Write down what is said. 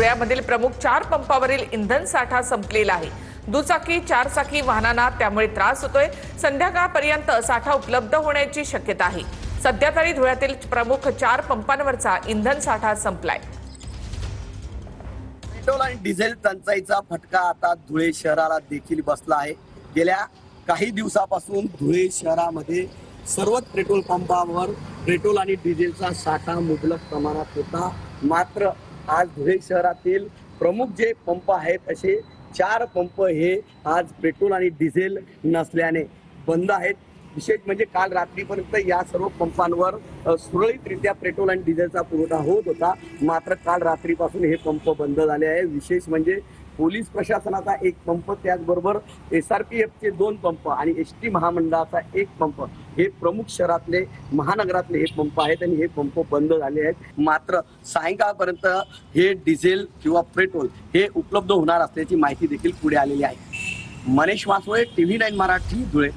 धुळ्यामधील प्रमुख 4 पंपावरील इंधन साठा संपलेला आहे। दुचाकी 4 चाकी वाहनांना त्यामुळे त्रास होतोय। संध्याकाळपर्यंत साठा उपलब्ध होण्याची शक्यता आहे। सध्या तरी धुळ्यातील प्रमुख 4 पंपांवरचा इंधन साठा संपलाय। पेट्रोल आणि डिझेल टंचाईचा फटका आता धुळे शहराला देखील बसला आहे। गेल्या काही दिवसापासून धुळे शहरामध्ये सर्वच पेट्रोल पंपावर पेट्रोल आणि डिझेलचा साठा मुबलक प्रमाणात होता। मात्र आज धुळे शहरातील प्रमुख जे पंप आहेत असे 4 पंप हे आज पेट्रोल आणि डिझेल नसल्याने बंद आहेत। विशेष म्हणजे काल रात्रीपर्यंत या सर्व पंपांवर सुरळीतरित्या पेट्रोल आणि डिझेलचा पुरवठा होत होता। मात्र काल रात्रीपासून हे पंप बंद झाले आहे। विशेष म्हणजे पोलीस प्रशासनाचा एक पंप, त्याचबरोबर SRPFचे 2 पंप आणि ST महामंडळाचा 1 पंप हे प्रमुख शहरातले महानगरातले हे पंप आहेत आणि हे पंप बंद झाले आहेत। मात्र सायंकाळपर्यंत हे डिझेल किंवा पेट्रोल हे उपलब्ध होणार असल्याची माहिती देखील पुढे आलेली आहे। मनीष वासोळे, TV9 मराठी, धुळे।